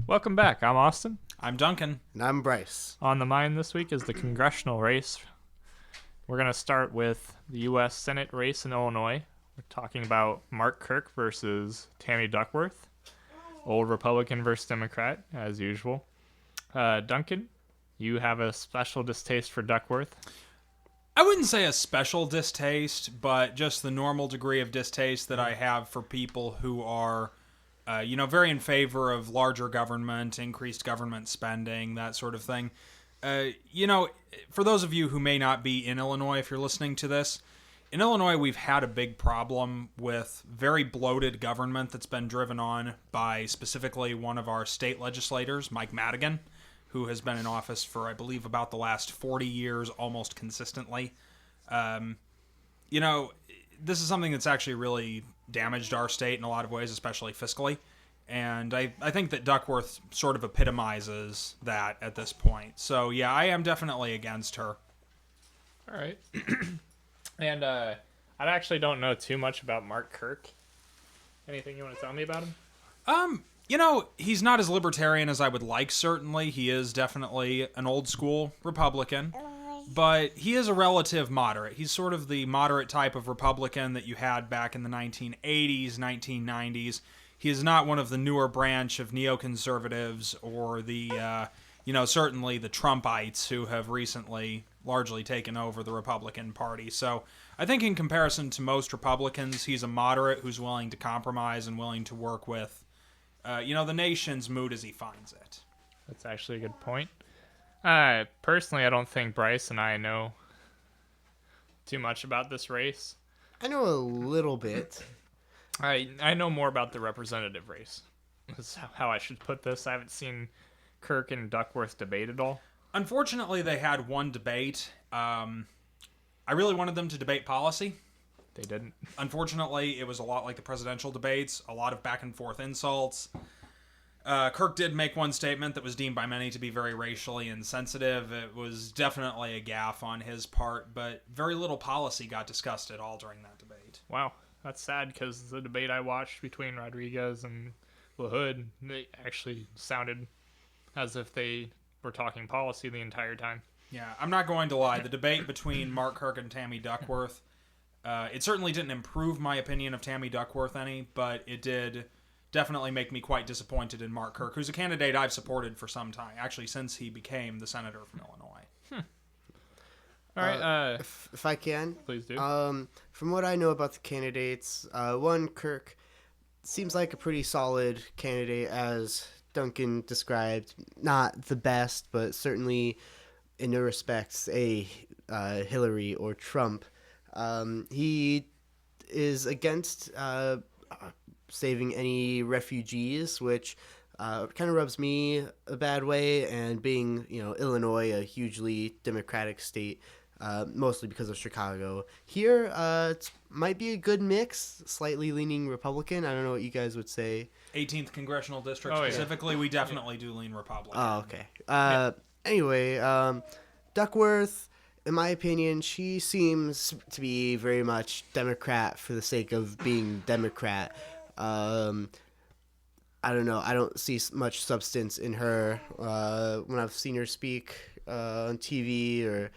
Welcome back. I'm Austin. I'm Duncan. And I'm Bryce. On the mind this week is the congressional race. We're going to start with the U.S. Senate race in Illinois. We're talking about Mark Kirk versus Tammy Duckworth. Old Republican versus Democrat, as usual. Duncan, you have a special distaste for Duckworth. I wouldn't say a special distaste, but just the normal degree of distaste that I have for people who are, very in favor of larger government, increased government spending, that sort of thing. For those of you who may not be in Illinois, if you're listening to this, in Illinois, we've had a big problem with very bloated government that's been driven on by specifically one of our state legislators, Mike Madigan, who has been in office for, I believe, about the last 40 years, almost consistently. This is something that's actually really damaged our state in a lot of ways, especially fiscally. And I think that Duckworth sort of epitomizes that at this point. So, yeah, I am definitely against her. All right. And I actually don't know too much about Mark Kirk. Anything you want to tell me about him? He's not as libertarian as I would like, certainly. He is definitely an old school Republican. But he is a relative moderate. He's sort of the moderate type of Republican that you had back in the 1980s, 1990s. He is not one of the newer branch of neoconservatives or the, certainly the Trumpites who have recently largely taken over the Republican Party. So I think in comparison to most Republicans, he's a moderate who's willing to compromise and willing to work with, the nation's mood as he finds it. That's actually a good point. Personally, I don't think Bryce and I know too much about this race. I know a little bit. I know more about the representative race. That's how I should put this. I haven't seen Kirk and Duckworth debate at all. Unfortunately, they had one debate. I really wanted them to debate policy. They didn't. Unfortunately, it was a lot like the presidential debates, a lot of back and forth insults. Kirk did make one statement that was deemed by many to be very racially insensitive. It was definitely a gaffe on his part, but very little policy got discussed at all during that debate. Wow, that's sad because the debate I watched between Rodriguez and Lahood, they actually sounded as if they were talking policy the entire time. Yeah, I'm not going to lie. The debate between Mark Kirk and Tammy Duckworth, it certainly didn't improve my opinion of Tammy Duckworth any, but it did definitely make me quite disappointed in Mark Kirk, who's a candidate I've supported for some time, actually since he became the senator from Illinois. All right, If I can, please do. From what I know about the candidates, one, Kirk seems like a pretty solid candidate, as Duncan described. Not the best, but certainly in no respects a Hillary or Trump. He is against saving any refugees, which kind of rubs me a bad way, and being, Illinois, a hugely Democratic state, mostly because of Chicago. Here, it might be a good mix, slightly leaning Republican. I don't know what you guys would say. 18th Congressional District specifically, we definitely do lean Republican. Oh, okay. Anyway, Duckworth, in my opinion, she seems to be very much Democrat for the sake of being Democrat. I don't know. I don't see much substance in her when I've seen her speak on TV or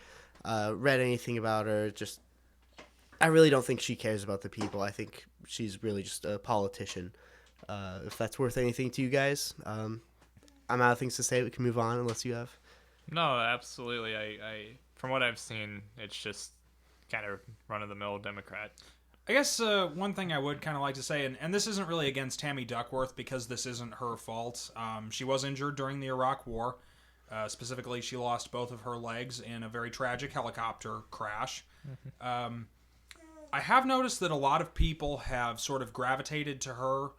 read anything about her. I really don't think she cares about the people. I think she's really just a politician. If that's worth anything to you guys, I'm out of things to say. We can move on unless you have. No, absolutely. I from what I've seen, it's just kind of run-of-the-mill Democrat. I guess one thing I would kind of like to say, and this isn't really against Tammy Duckworth because this isn't her fault. She was injured during the Iraq War. Specifically, she lost both of her legs in a very tragic helicopter crash. Mm-hmm. I have noticed that a lot of people have sort of gravitated to her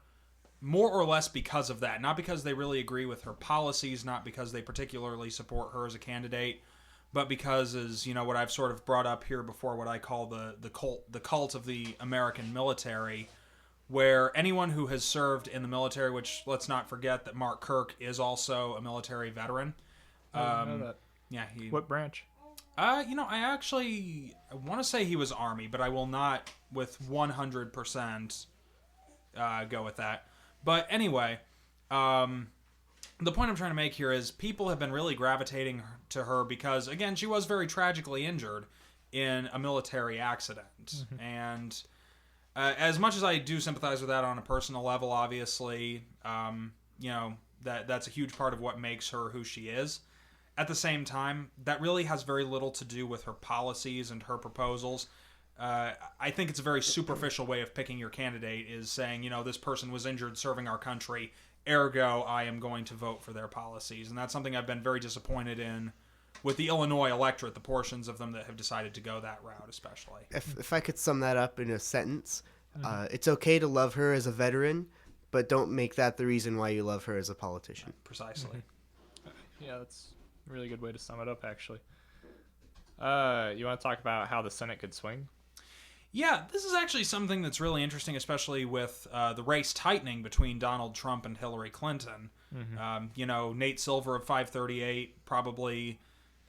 more or less because of that. Not because they really agree with her policies, not because they particularly support her as a candidate, but because, as what I've sort of brought up here before, what I call the cult of the American military, where anyone who has served in the military, which let's not forget that Mark Kirk is also a military veteran. I know that. Yeah. What branch? I want to say he was Army, but I will not with 100% go with that. But anyway, the point I'm trying to make here is people have been really gravitating to her because, again, she was very tragically injured in a military accident. Mm-hmm. And as much as I do sympathize with that on a personal level, obviously, that's a huge part of what makes her who she is. At the same time, that really has very little to do with her policies and her proposals. I think it's a very superficial way of picking your candidate, is saying, this person was injured serving our country, ergo, I am going to vote for their policies. And that's something I've been very disappointed in with the Illinois electorate, the portions of them that have decided to go that route especially. If I could sum that up in a sentence, it's okay to love her as a veteran, but don't make that the reason why you love her as a politician. Precisely. Mm-hmm. Yeah, that's a really good way to sum it up, actually. You want to talk about how the Senate could swing? Yeah, this is actually something that's really interesting, especially with the race tightening between Donald Trump and Hillary Clinton. Mm-hmm. Nate Silver of 538, probably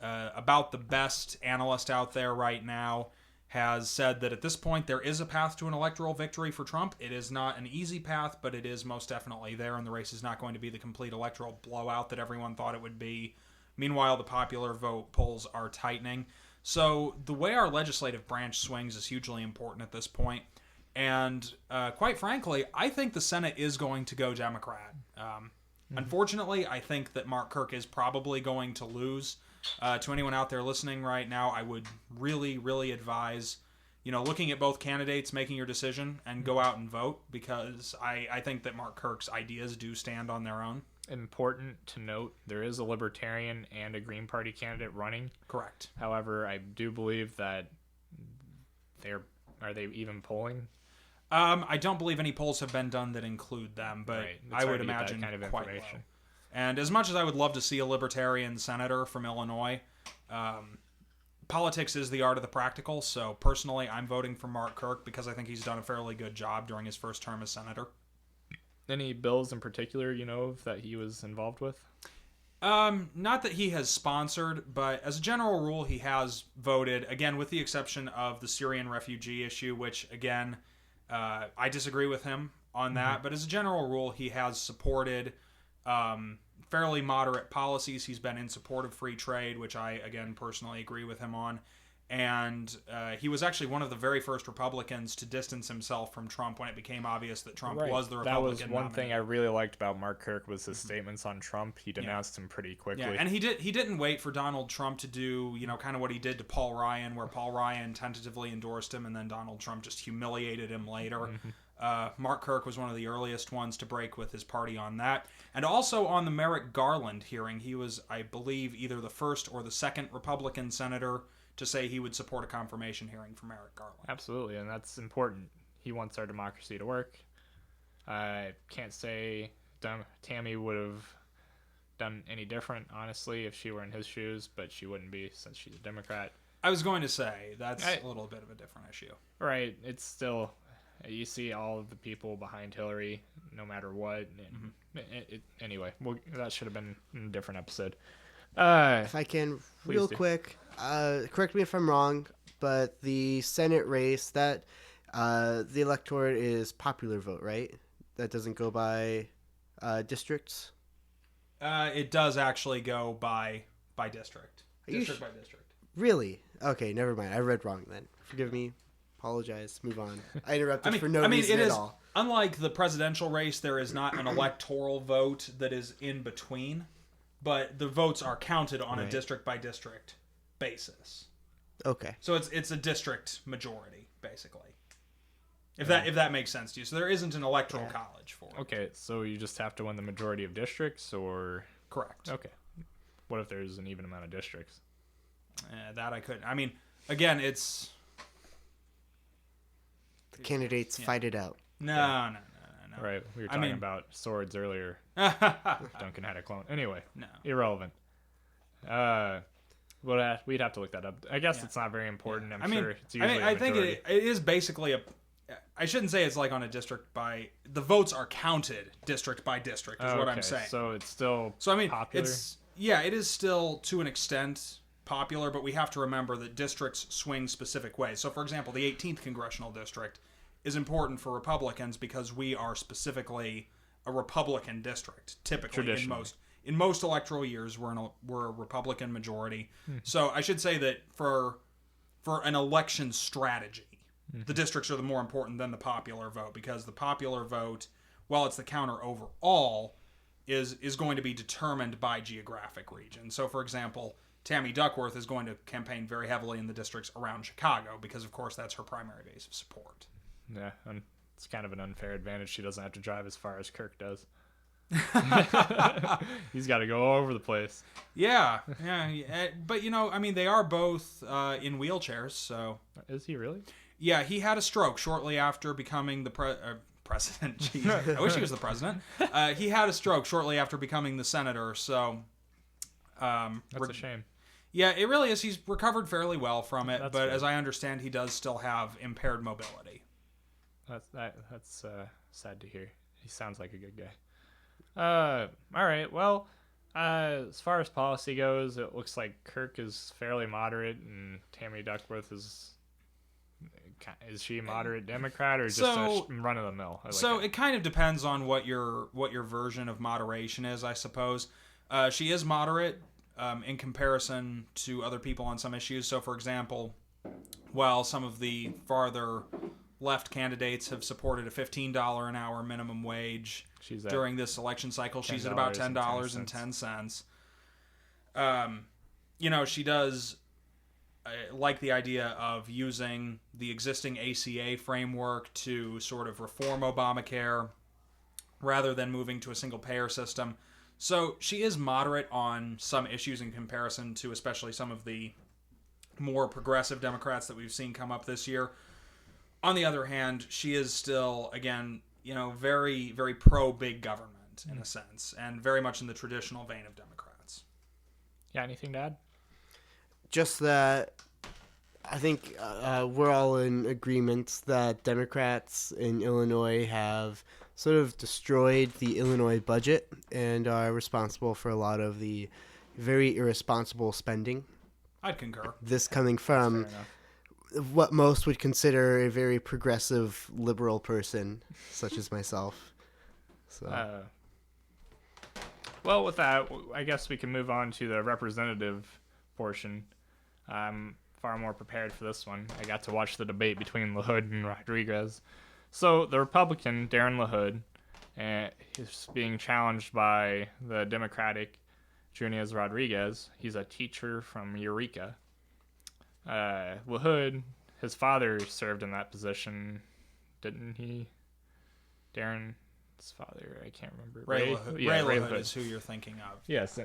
about the best analyst out there right now, has said that at this point there is a path to an electoral victory for Trump. It is not an easy path, but it is most definitely there, and the race is not going to be the complete electoral blowout that everyone thought it would be. Meanwhile, the popular vote polls are tightening. So the way our legislative branch swings is hugely important at this point. And quite frankly, I think the Senate is going to go Democrat. Unfortunately, I think that Mark Kirk is probably going to lose. To anyone out there listening right now, I would really, really advise, looking at both candidates, making your decision, and go out and vote, because I think that Mark Kirk's ideas do stand on their own. Important to note, there is a Libertarian and a Green Party candidate running. Correct. However, I do believe that are they even polling? I don't believe any polls have been done that include them, but right. I would imagine that kind of quite information. low. And as much as I would love to see a Libertarian senator from Illinois, politics is the art of the practical, so personally I'm voting for Mark Kirk because I think he's done a fairly good job during his first term as senator. Any bills in particular, that he was involved with? Not that he has sponsored, but as a general rule, he has voted, again, with the exception of the Syrian refugee issue, which, again, I disagree with him on that. Mm-hmm. But as a general rule, he has supported fairly moderate policies. He's been in support of free trade, which I, again, personally agree with him on. And he was actually one of the very first Republicans to distance himself from Trump when it became obvious that Trump was the Republican nominee. That was one thing I really liked about Mark Kirk was his statements on Trump. He denounced him pretty quickly. Yeah, and he didn't wait for Donald Trump to do, kind of what he did to Paul Ryan, where Paul Ryan tentatively endorsed him and then Donald Trump just humiliated him later. Mm-hmm. Mark Kirk was one of the earliest ones to break with his party on that. And also on the Merrick Garland hearing, he was, I believe, either the first or the second Republican senator to say he would support a confirmation hearing for Merrick Garland. Absolutely, and that's important. He wants our democracy to work. I can't say Tammy would have done any different, honestly, if she were in his shoes, but she wouldn't be since she's a Democrat. I was going to say, that's a little bit of a different issue. Right, it's still, you see all of the people behind Hillary, no matter what. Anyway, that should have been in a different episode. If I can, real quick, correct me if I'm wrong, but the Senate race, that the electorate is popular vote, right? That doesn't go by districts? It does actually go by district. District by district. Really? Okay, never mind. I read wrong then. Forgive me. Apologize. Move on. I interrupted for no reason at all. Unlike the presidential race, there is not an electoral vote that is in between. But the votes are counted on a district-by-district basis. Okay. So it's a district majority, basically. If that makes sense to you. So there isn't an electoral college for it. Okay, so you just have to win the majority of districts, or... Correct. Okay. What if there's an even amount of districts? That I couldn't. I mean, again, it's... The candidates fight it out. No. Right, we were talking about swords earlier. Duncan had a clone. Anyway, no, irrelevant. We'd have to look that up. I guess it's not very important. I'm sure it's usually I think it is basically I shouldn't say it's like on a district by... The votes are counted district by district is what I'm saying. So it's still popular? It is still to an extent popular, but we have to remember that districts swing specific ways. So for example, the 18th Congressional District is important for Republicans because we are specifically a Republican district, typically in most electoral years, we're a Republican majority. So I should say that for an election strategy, the districts are the more important than the popular vote, because the popular vote, while it's the counter overall, is going to be determined by geographic region. So, for example, Tammy Duckworth is going to campaign very heavily in the districts around Chicago because, of course, that's her primary base of support. Yeah, and it's kind of an unfair advantage. She doesn't have to drive as far as Kirk does. He's got to go all over the place. Yeah. But, they are both in wheelchairs, so... Is he really? Yeah, he had a stroke shortly after becoming the president. Jeez, I wish he was the president. He had a stroke shortly after becoming the senator, so... That's a shame. Yeah, it really is. He's recovered fairly well from it, That's but good. as I understand, he does still have impaired mobility. That's sad to hear. He sounds like a good guy. All right. Well, as far as policy goes, it looks like Kirk is fairly moderate, and Tammy Duckworth is she a moderate Democrat or just a run of the mill? It kind of depends on what your version of moderation is, I suppose. She is moderate in comparison to other people on some issues. So, for example, while some of the farther left candidates have supported a $15 an hour minimum wage during this election cycle, she's at about $10.10. She does like the idea of using the existing ACA framework to sort of reform Obamacare rather than moving to a single-payer system. So she is moderate on some issues in comparison to especially some of the more progressive Democrats that we've seen come up this year. On the other hand, she is still, again, very, very pro-big government in a sense, and very much in the traditional vein of Democrats. Yeah, anything to add? Just that I think we're all in agreement that Democrats in Illinois have sort of destroyed the Illinois budget and are responsible for a lot of the very irresponsible spending. I'd concur. This coming from what most would consider a very progressive liberal person, such as myself. So. Well, with that, I guess we can move on to the representative portion. I'm far more prepared for this one. I got to watch the debate between Lahood and Rodriguez. So the Republican, Darin Lahood, is being challenged by the Democratic Junius Rodriguez. He's a teacher from Eureka. Lahood, his father served in that position, didn't he? Darin's father, I can't remember. Ray Lahood. Yeah, Ray Lahood Lahood is who you're thinking of. Yes.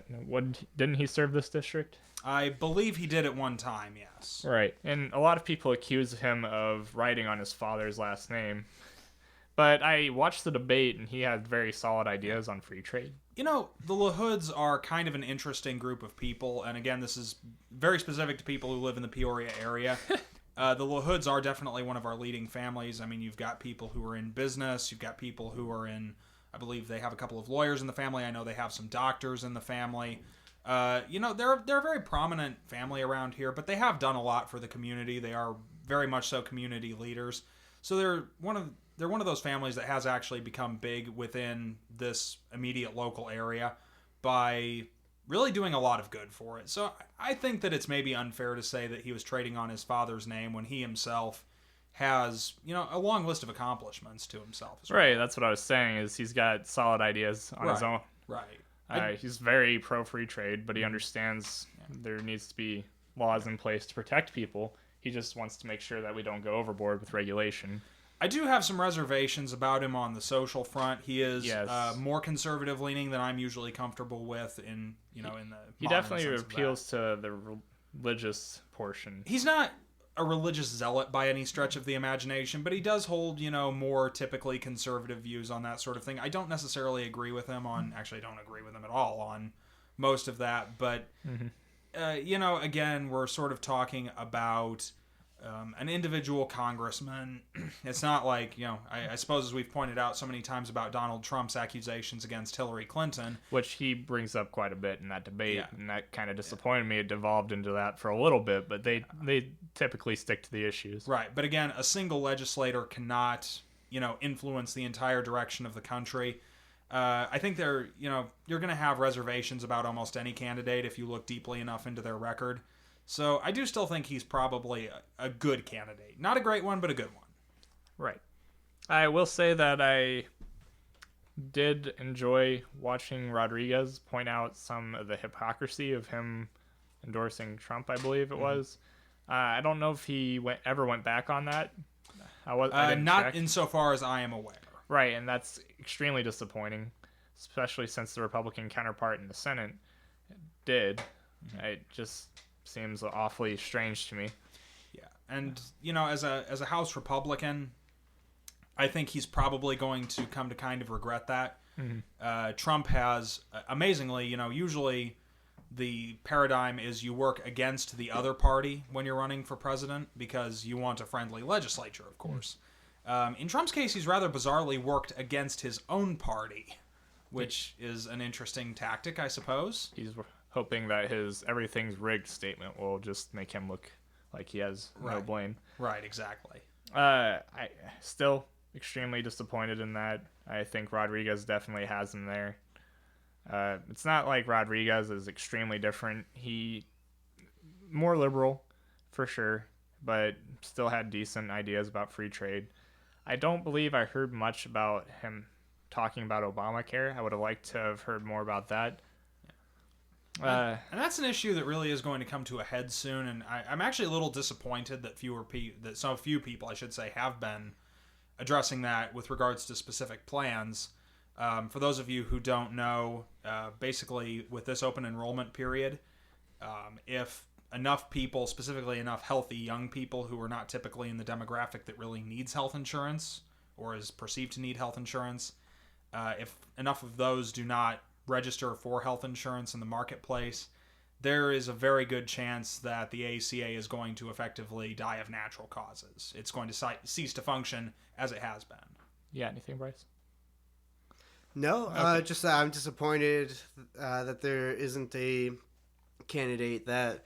Didn't he serve this district? I believe he did at one time, yes. Right. And a lot of people accuse him of writing on his father's last name. But I watched the debate, and he had very solid ideas on free trade. The Lahoods are kind of an interesting group of people, and again, this is very specific to people who live in the Peoria area. The Lahoods are definitely one of our leading families. I mean, you've got people who are in business, you've got people who are in, I believe they have a couple of lawyers in the family, I know they have some doctors in the family. They're a very prominent family around here, but they have done a lot for the community. They are very much so community leaders. So they're one of those families that has actually become big within this immediate local area by really doing a lot of good for it. So I think that it's maybe unfair to say that he was trading on his father's name when he himself has, a long list of accomplishments to himself as well. Right, that's what I was saying, is he's got solid ideas on his own. Right. He's very pro-free trade, but he understands there needs to be laws in place to protect people. He just wants to make sure that we don't go overboard with regulation. I do have some reservations about him on the social front. He is more conservative-leaning than I'm usually comfortable with in the He definitely appeals to the religious portion. He's not a religious zealot by any stretch of the imagination, but he does hold, more typically conservative views on that sort of thing. I don't necessarily agree with him on, actually I don't agree with him at all on most of that, but, again, we're sort of talking about an individual congressman. It's not like, I suppose as we've pointed out so many times about Donald Trump's accusations against Hillary Clinton. Which he brings up quite a bit in that debate, and that kind of disappointed me. It devolved into that for a little bit, but they typically stick to the issues. Right, but again, a single legislator cannot, influence the entire direction of the country. I think you're going to have reservations about almost any candidate if you look deeply enough into their record. So I do still think he's probably a good candidate. Not a great one, but a good one. Right. I will say that I did enjoy watching Rodriguez point out some of the hypocrisy of him endorsing Trump, I believe it was. I don't know if he ever went back on that. I didn't not check. insofar as I am aware. Right, and that's extremely disappointing, especially since the Republican counterpart in the Senate did. It just seems awfully strange to me. Yeah, and as a House Republican, I think he's probably going to come to kind of regret that. Trump has, amazingly, usually the paradigm is you work against the other party when you're running for president because you want a friendly legislature, of course. In Trump's case, he's rather bizarrely worked against his own party, which is an interesting tactic, I suppose. He's hoping that his everything's rigged statement will just make him look like he has no blame. Right, exactly. I still extremely disappointed in that. I think Rodriguez definitely has him there. It's not like Rodriguez is extremely different. He more liberal for sure, but still had decent ideas about free trade. I don't believe I heard much about him talking about Obamacare. I would have liked to have heard more about that. And that's an issue that really is going to come to a head soon, and I'm actually a little disappointed that so few people, I should say, have been addressing that with regards to specific plans. For those of you who don't know, basically with this open enrollment period, if enough people, specifically enough healthy young people who are not typically in the demographic that really needs health insurance or is perceived to need health insurance, if enough of those do not register for health insurance in the marketplace, there is a very good chance that the ACA is going to effectively die of natural causes. It's going to cease to function as it has been. Yeah, anything, Bryce? No, Okay. just that I'm disappointed that there isn't a candidate that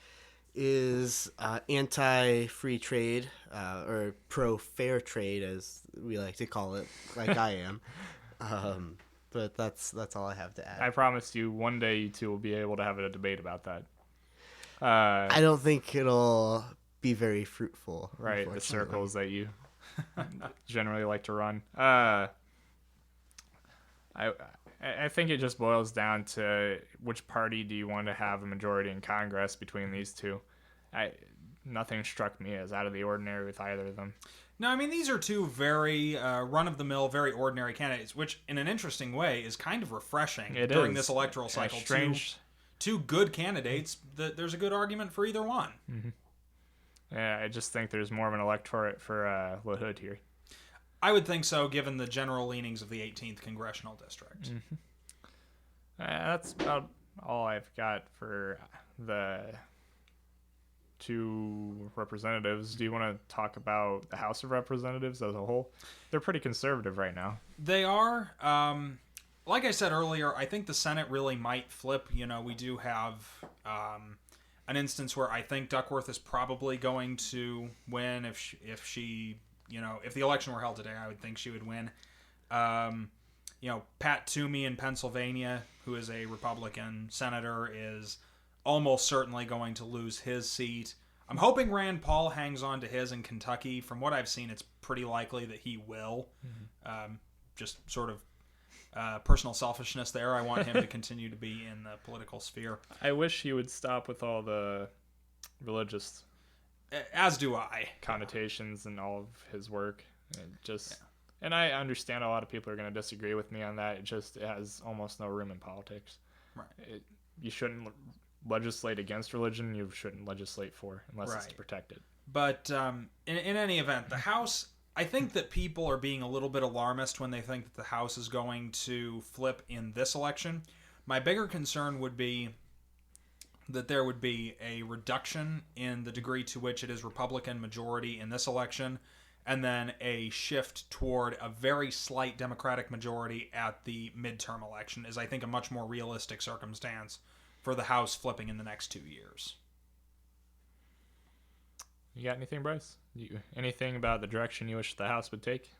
is anti-free trade or pro-fair trade, as we like to call it, like I am. But that's all I have to add. I promise you, one day you two will be able to have a debate about that. I don't think it'll be very fruitful. Right, the unfortunately. circles that you generally like to run. I think it just boils down to which party do you want to have a majority in Congress between these two. Nothing struck me as out of the ordinary with either of them. No, I mean, these are two very run-of-the-mill, very ordinary candidates, which in an interesting way is kind of refreshing during this electoral cycle. Strange. Two good candidates, there's a good argument for either one. Mm-hmm. Yeah, I just think there's more of an electorate for Lahood here. I would think so, given the general leanings of the 18th Congressional District. Mm-hmm. That's about all I've got for the two representatives. Do you want to talk about the House of Representatives as a whole? They're pretty conservative right now. They are. Like I said earlier, I think the Senate really might flip. We do have an instance where I think Duckworth is probably going to win if the election were held today, I would think she would win. Pat Toomey in Pennsylvania, who is a Republican senator, is almost certainly going to lose his seat. I'm hoping Rand Paul hangs on to his in Kentucky. From what I've seen, it's pretty likely that he will. Just sort of personal selfishness there. I want him to continue to be in the political sphere. I wish he would stop with all the religious as do I connotations in all of his work. And I understand a lot of people are going to disagree with me on that. It has almost no room in politics. Right. You shouldn't legislate against religion. You shouldn't legislate for unless it's to protect it. But in any event, the House, I think that people are being a little bit alarmist when they think that the House is going to flip in this election. My bigger concern would be that there would be a reduction in the degree to which it is Republican majority in this election, and then a shift toward a very slight Democratic majority at the midterm election is, I think, a much more realistic circumstance for the House flipping in the next 2 years. You got anything, Bryce? Anything about the direction you wish the House would take?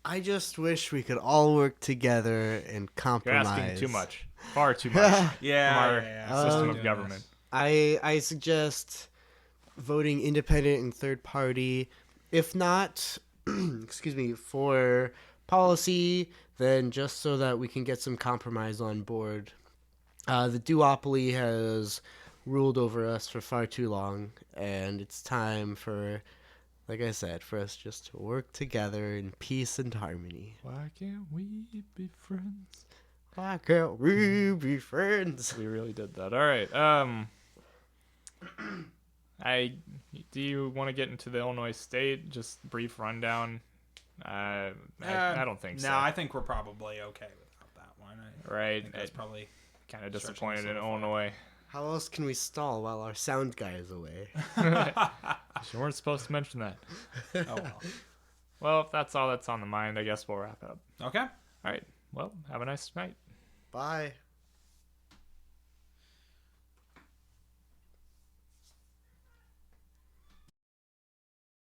I just wish we could all work together and You're compromise. asking too much. Far too much from our system of Doing government. this. I suggest voting independent and third party. If not, excuse me, for policy, then just so that we can get some compromise on board. The duopoly has ruled over us for far too long, and it's time for, like I said, for us just to work together in peace and harmony. Why can't we be friends? Why can't we be friends? We really did that. All right. Do you want to get into the Illinois state? Just brief rundown. I don't think so. No, I think we're probably okay without that one. I Right. think that's probably Kind of stretching disappointed us a in little far. Illinois. How else can we stall while our sound guy is away? You weren't supposed to mention that. Oh well. Well, if that's all that's on the mind, I guess we'll wrap it up. Okay. All right. Well, have a nice night. Bye.